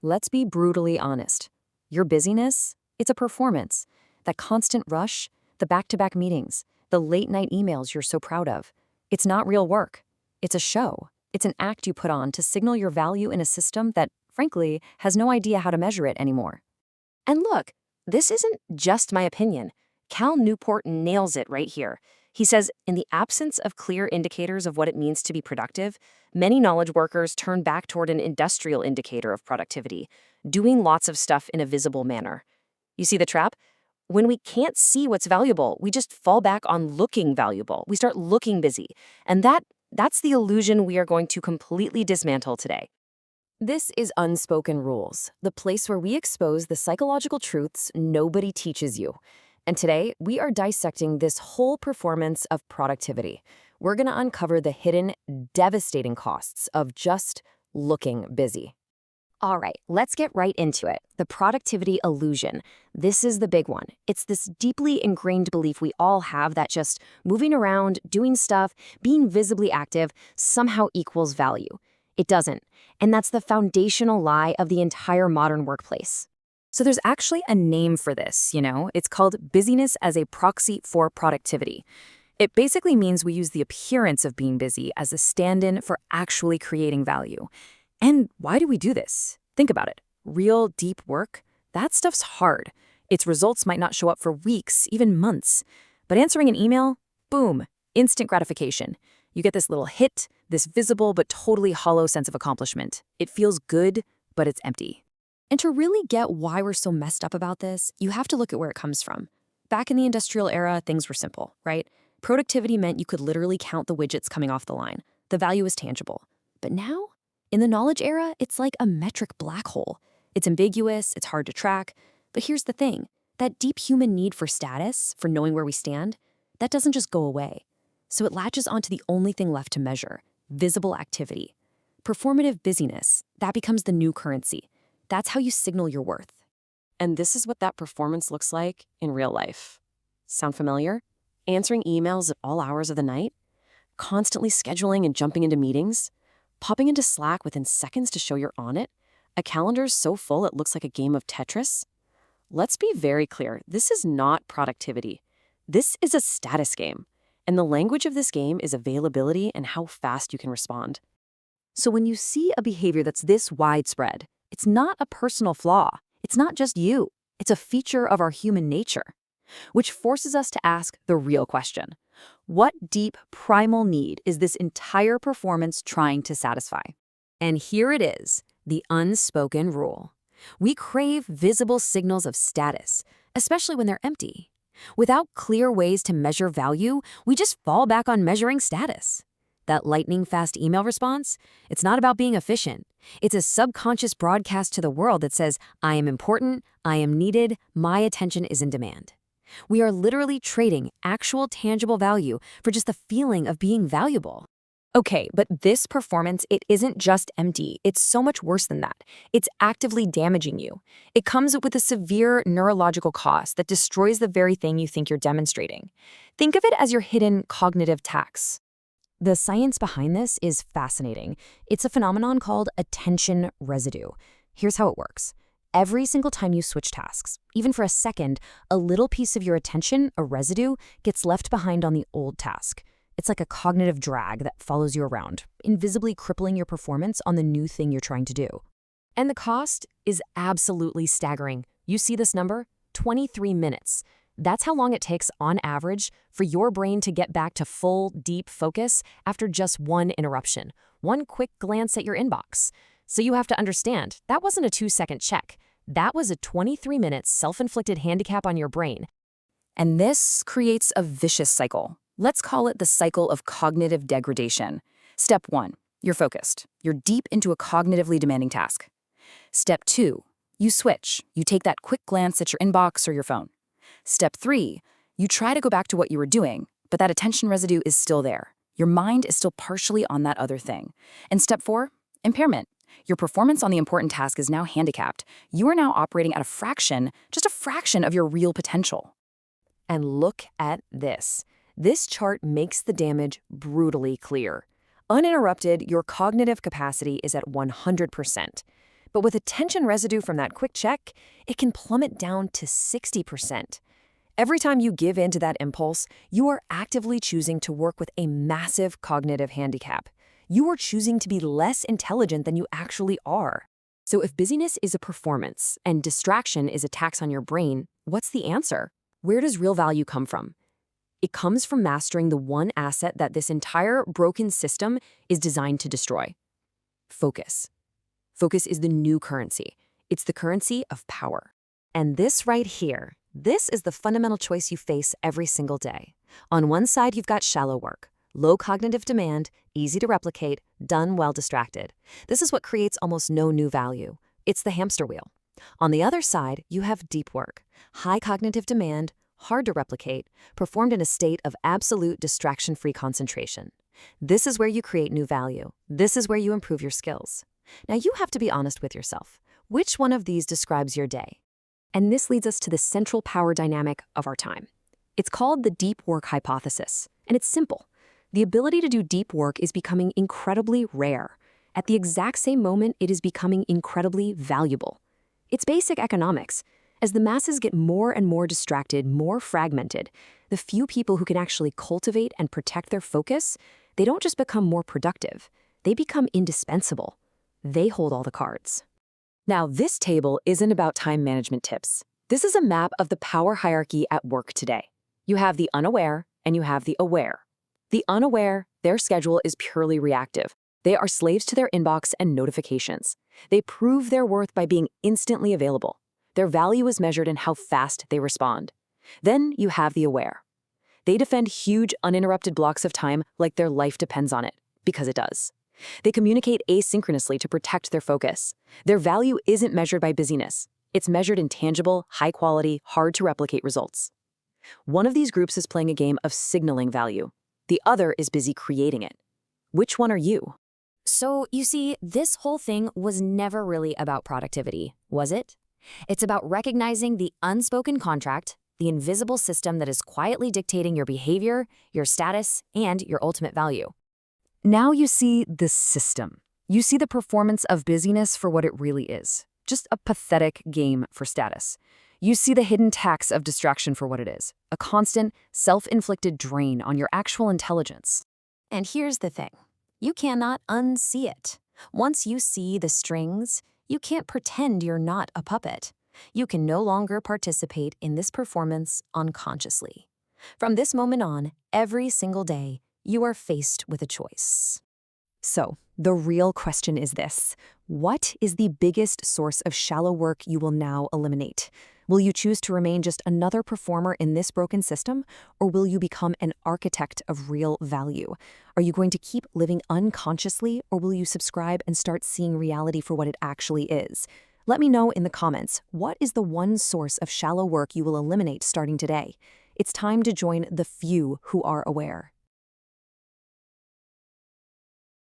Let's be brutally honest. Your busyness, it's a performance. That constant rush, the back-to-back meetings, the late-night emails you're so proud of. It's not real work. It's a show. It's an act you put on to signal your value in a system that, frankly, has no idea how to measure it anymore. And look, this isn't just my opinion. Cal Newport nails it right here. He says, in the absence of clear indicators of what it means to be productive, many knowledge workers turn back toward an industrial indicator of productivity, doing lots of stuff in a visible manner. You see the trap? When we can't see what's valuable, we just fall back on looking valuable. We start looking busy. And that's the illusion we are going to completely dismantle today. This is Unspoken Rules, the place where we expose the psychological truths nobody teaches you. And today, we are dissecting this whole performance of productivity. We're going to uncover the hidden, devastating costs of just looking busy. All right, let's get right into it. The productivity illusion. This is the big one. It's this deeply ingrained belief we all have that just moving around, doing stuff, being visibly active somehow equals value. It doesn't. And that's the foundational lie of the entire modern workplace. So there's actually a name for this, It's called busyness as a proxy for productivity. It basically means we use the appearance of being busy as a stand-in for actually creating value. And why do we do this? Think about it. Real, deep work, that stuff's hard. Its results might not show up for weeks, even months. But answering an email, boom, instant gratification. You get this little hit, this visible but totally hollow sense of accomplishment. It feels good, but it's empty. And to really get why we're so messed up about this, you have to look at where it comes from. Back in the industrial era, things were simple, right? Productivity meant you could literally count the widgets coming off the line. The value was tangible. But now, in the knowledge era, it's like a metric black hole. It's ambiguous, it's hard to track. But here's the thing. That deep human need for status, for knowing where we stand, that doesn't just go away. So it latches onto the only thing left to measure, visible activity. Performative busyness, that becomes the new currency. That's how you signal your worth. And this is what that performance looks like in real life. Sound familiar? Answering emails at all hours of the night? Constantly scheduling and jumping into meetings? Popping into Slack within seconds to show you're on it? A calendar's so full it looks like a game of Tetris? Let's be very clear, this is not productivity. This is a status game. And the language of this game is availability and how fast you can respond. So when you see a behavior that's this widespread, it's not a personal flaw. It's not just you. It's a feature of our human nature, which forces us to ask the real question. What deep, primal need is this entire performance trying to satisfy? And here it is, the unspoken rule. We crave visible signals of status, especially when they're empty. Without clear ways to measure value, we just fall back on measuring status. That lightning-fast email response, it's not about being efficient. It's a subconscious broadcast to the world that says, I am important, I am needed, my attention is in demand. We are literally trading actual tangible value for just the feeling of being valuable. Okay, but this performance, it isn't just empty. It's so much worse than that. It's actively damaging you. It comes with a severe neurological cost that destroys the very thing you think you're demonstrating. Think of it as your hidden cognitive tax. The science behind this is fascinating. It's a phenomenon called attention residue. Here's how it works. Every single time you switch tasks, even for a second, a little piece of your attention, a residue, gets left behind on the old task. It's like a cognitive drag that follows you around, invisibly crippling your performance on the new thing you're trying to do. And the cost is absolutely staggering. You see this number? 23 minutes. That's how long it takes, on average, for your brain to get back to full, deep focus after just one interruption, one quick glance at your inbox. So you have to understand, that wasn't a 2-second check. That was a 23-minute self-inflicted handicap on your brain. And this creates a vicious cycle. Let's call it the cycle of cognitive degradation. Step 1, you're focused. You're deep into a cognitively demanding task. Step 2, you switch. You take that quick glance at your inbox or your phone. Step 3, you try to go back to what you were doing, but that attention residue is still there. Your mind is still partially on that other thing. And step 4, impairment. Your performance on the important task is now handicapped. You are now operating at a fraction, just a fraction of your real potential. And look at this. This chart makes the damage brutally clear. Uninterrupted, your cognitive capacity is at 100%. But with attention residue from that quick check, it can plummet down to 60%. Every time you give in to that impulse, you are actively choosing to work with a massive cognitive handicap. You are choosing to be less intelligent than you actually are. So if busyness is a performance and distraction is a tax on your brain, what's the answer? Where does real value come from? It comes from mastering the one asset that this entire broken system is designed to destroy: focus. Focus is the new currency. It's the currency of power. And this right here, this is the fundamental choice you face every single day. On one side, you've got shallow work, low cognitive demand, easy to replicate, done while distracted. This is what creates almost no new value. It's the hamster wheel. On the other side, you have deep work, high cognitive demand, hard to replicate, performed in a state of absolute distraction-free concentration. This is where you create new value. This is where you improve your skills. Now you have to be honest with yourself. Which one of these describes your day? And this leads us to the central power dynamic of our time. It's called the deep work hypothesis, and it's simple. The ability to do deep work is becoming incredibly rare. At the exact same moment, it is becoming incredibly valuable. It's basic economics. As the masses get more and more distracted, more fragmented, the few people who can actually cultivate and protect their focus, they don't just become more productive, they become indispensable. They hold all the cards. Now, this table isn't about time management tips. This is a map of the power hierarchy at work today. You have the unaware and you have the aware. The unaware, their schedule is purely reactive. They are slaves to their inbox and notifications. They prove their worth by being instantly available. Their value is measured in how fast they respond. Then you have the aware. They defend huge, uninterrupted blocks of time like their life depends on it, because it does. They communicate asynchronously to protect their focus. Their value isn't measured by busyness. It's measured in tangible, high-quality, hard-to-replicate results. One of these groups is playing a game of signaling value. The other is busy creating it. Which one are you? So, you see, this whole thing was never really about productivity, was it? It's about recognizing the unspoken contract, the invisible system that is quietly dictating your behavior, your status, and your ultimate value. Now you see the system. You see the performance of busyness for what it really is, just a pathetic game for status. You see the hidden tax of distraction for what it is, a constant, self-inflicted drain on your actual intelligence. And here's the thing. You cannot unsee it. Once you see the strings, you can't pretend you're not a puppet. You can no longer participate in this performance unconsciously. From this moment on, every single day, you are faced with a choice. So, the real question is this: what is the biggest source of shallow work you will now eliminate? Will you choose to remain just another performer in this broken system, or will you become an architect of real value? Are you going to keep living unconsciously, or will you subscribe and start seeing reality for what it actually is? Let me know in the comments, what is the one source of shallow work you will eliminate starting today? It's time to join the few who are aware.